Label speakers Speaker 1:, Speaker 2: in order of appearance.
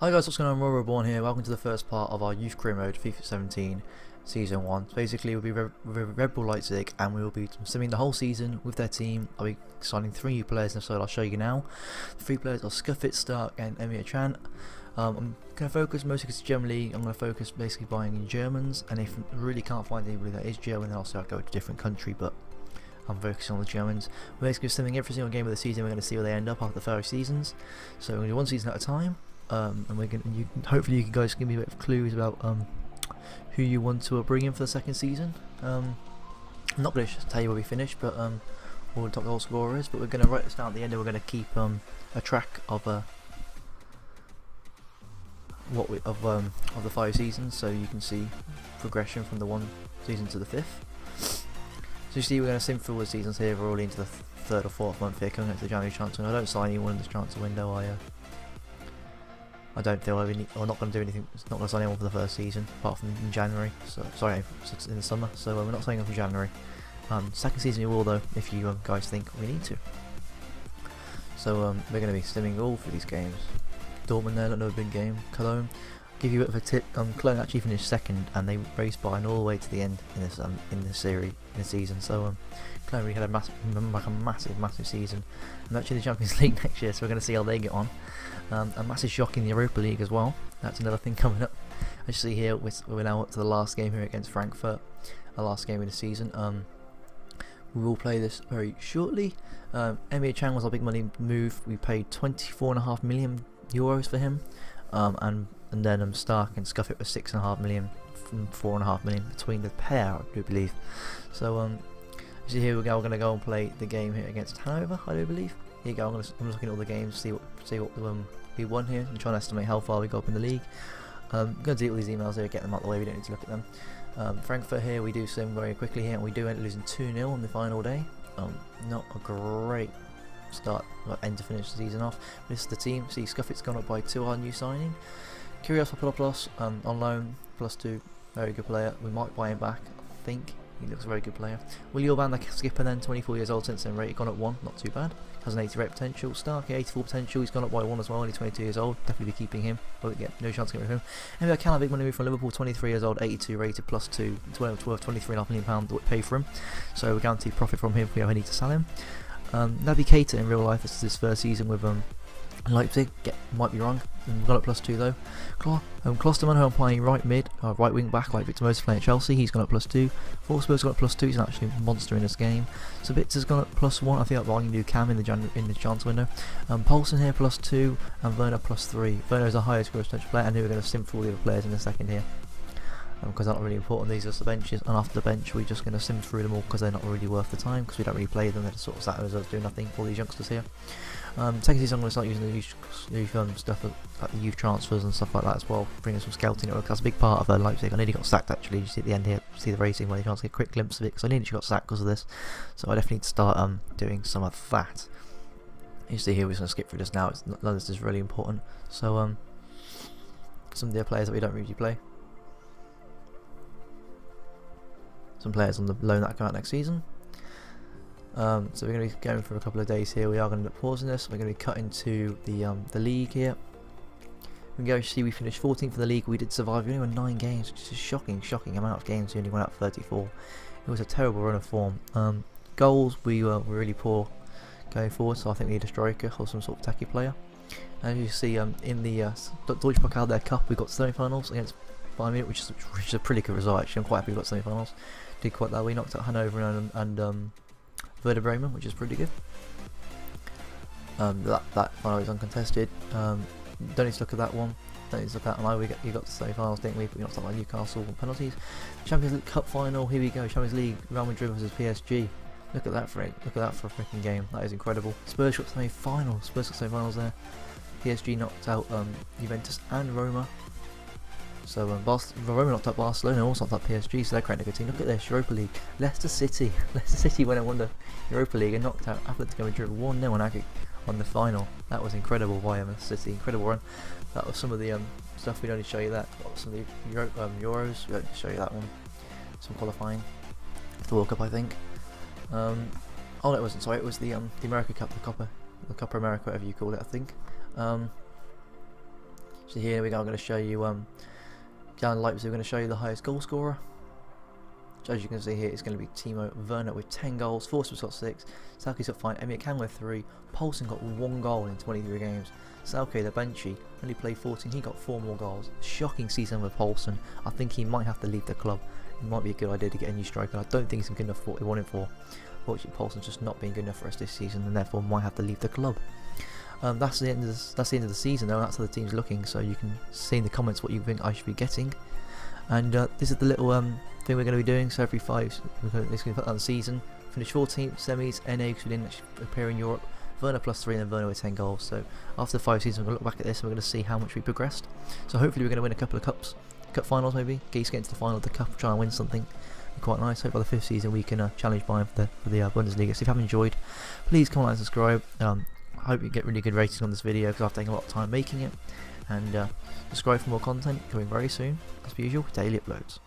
Speaker 1: Hi guys, what's going on? Reborn here. Welcome to the first part of our youth career mode, FIFA 17 Season 1. Basically, we'll be Red Bull Leipzig, and we will be simming the whole season with their team. I'll be signing 3 new players in the episode. I'll show you now. The 3 players are Scuffit, Stark, and Emir Chan. I'm going to focus mostly because generally I'm going to focus basically buying in Germans, and if I really can't find anybody that is German, then I'll go to a different country, but I'm focusing on the Germans. We're basically simming every single game of the season. We're going to see where they end up after the first seasons. So we're going to do one season at a time. And we're gonna, hopefully you guys can give me a bit of clues about who you want to bring in for the second season. I'm not going to tell you where we finish, but all the top goal scorers. But we're going to write this down at the end, and we're going to keep a track of the 5 seasons, so you can see progression from the 1 season to the 5th. So you see, we're going to sim through all the seasons here. We're already into the 3rd or 4th month here, coming up to the January transfer. I don't sign anyone in this transfer window. I don't feel I'm not going to do anything. It's not going to sign anyone for the first season, apart from in January. So sorry, it's in the summer. So we're not signing them for January. Second season we will though, if you guys think we need to. So we're going to be stimming all for these games. Dortmund there, another big game. Cologne. Give you a bit of a tip. Cologne actually finished second, and they raced Bayern all the way to the end in this season. So Cologne really had a massive season. And actually the Champions League next year, so we're going to see how they get on. A massive shock in the Europa League as well. That's another thing coming up. As you see here, we're now up to the last game here against Frankfurt. Our last game of the season. We will play this very shortly. Emir Chan was our big money move. We paid 24.5 million euros for him. And then Stark and Scuffit were 6.5 million from 4.5 million between the pair, I do believe. So as you see here, we're going to go and play the game here against Hanover, I do believe. Here you go. I'm looking at all the games, see what we won here, and try and estimate how far we got up in the league. I'm going to delete all these emails here, get them out of the way. We don't need to look at them. Frankfurt here, we do sim very quickly here, and we do end up losing 2-0 on the final day. Not a great start, end to finish the season off. This is the team. See, Scuffit's gone up by 2, our new signing. Kyrgios Papadopoulos on loan, +2, very good player. We might buy him back, I think. He looks a very good player. Will Yorban, the skipper, then 24 years old, since then rated gone up 1, not too bad. Has an 80 rate potential. Stark, 84 potential. He's gone up by 1 as well. Only 22 years old. Definitely be keeping him. But yeah, no chance to get rid of him. Anyway, I can have a big money move from Liverpool. 23 years old, 82 rated, +2. It's worth £23.5 million that we pay for him. So we're guaranteed profit from him if we ever need to sell him. Naby Keita in real life. This is his first season with Leipzig. Might be wrong. Got up +2 though. Klosterman, who I'm playing right wing back like Victor Moses playing at Chelsea. He's gone up +2. Forsberg's got up +2. He's actually a monster in this game. Sabitzer's gone up +1. I think I'm going to do Cam in the chance window. Poulsen here +2, and Werner +3. Werner is the highest gross potential player, and who we're going to sim for all the other players in a second here. Because they're not really important. These are the benches, and after the bench we're just going to sim through them all because they're not really worth the time, because we don't really play them. They're just sort of sat as us doing nothing for all these youngsters here. Second season I'm going to start using the youth stuff like the youth transfers and stuff like that as well, bringing some scouting. That's a big part of Leipzig. I nearly got sacked actually. You see at the end here, see the racing where you can't get a quick glimpse of it, because I nearly got sacked because of this. So I definitely need to start doing some of that. You see here, we're just going to skip through this now. None of this is really important. So some of the players that we don't really play. Some players on the loan that come out next season. So we're going to be going for a couple of days here. We are going to pause this. We're going to be cutting to the league here. We go see we finished 14th for the league. We did survive. We only won 9 games, which is a shocking amount of games. We only went out 34. It was a terrible run of form. Goals, we were really poor going forward, so I think we need a striker or some sort of techie player. As you see in the Deutsche Pokal their Cup, we got semi-finals against Bayern Munich, which is a pretty good result actually. I'm quite happy we got semi-finals. Did quite well. We knocked out Hanover and Werder Bremen, which is pretty good. That final is uncontested. Don't need to look at that one. Don't need to look at that one. You got the semi-finals, didn't we? We knocked out like Newcastle on penalties. Champions League Cup final. Here we go. Champions League. Real Madrid versus PSG. Look at that for a freaking game. That is incredible. Spurs got semi-finals. Spurs got semi-finals there. PSG knocked out Juventus and Roma. So Roma knocked up Barcelona, also knocked up PSG, so they're creating a good team. Look at this, Europa League. Leicester City went and won the Europa League and knocked out Atletico Madrid 1-0 on the final. That was incredible by City, incredible run. That was some of the stuff. We don't need to show you that. Some of the Euros, we don't need to show you that one. Some qualifying for the World Cup, I think. Oh no, it wasn't. Sorry, it was the America Cup, the Copa America, whatever you call it, I think. So here we go. I'm going to show you down in Leipzig. We're going to show you the highest goal scorer. So as you can see here, it's going to be Timo Werner with 10 goals. Forsberg's got 6. Salke's got 5. Emil Can with 3. Poulsen got 1 goal in 23 games. Salke, the benchy, only played 14. He got 4 more goals. Shocking season with Poulsen. I think he might have to leave the club. It might be a good idea to get a new striker. I don't think he's good enough for what he wanted for. Fortunately, Poulsen's just not being good enough for us this season, and therefore might have to leave the club. That's the end of the season, though. That's how the team's looking. So you can see in the comments what you think I should be getting. And this is the little thing we're going to be doing. So every 5, we're going to put on the season. Finish 14th, semis, NA, because we didn't actually appear in Europe. Werner plus 3 and then Werner with 10 goals. So after 5 seasons, we're going to look back at this and we're going to see how much we progressed. So hopefully we're going to win a couple of cups, cup finals maybe. Geese get into the final of the cup, try and win something. Be quite nice. Hope by the 5th season we can challenge Bayern for the Bundesliga. So if you haven't enjoyed, please comment and subscribe. I hope you get really good ratings on this video because I've taken a lot of time making it. And subscribe for more content coming very soon, as per usual, daily uploads.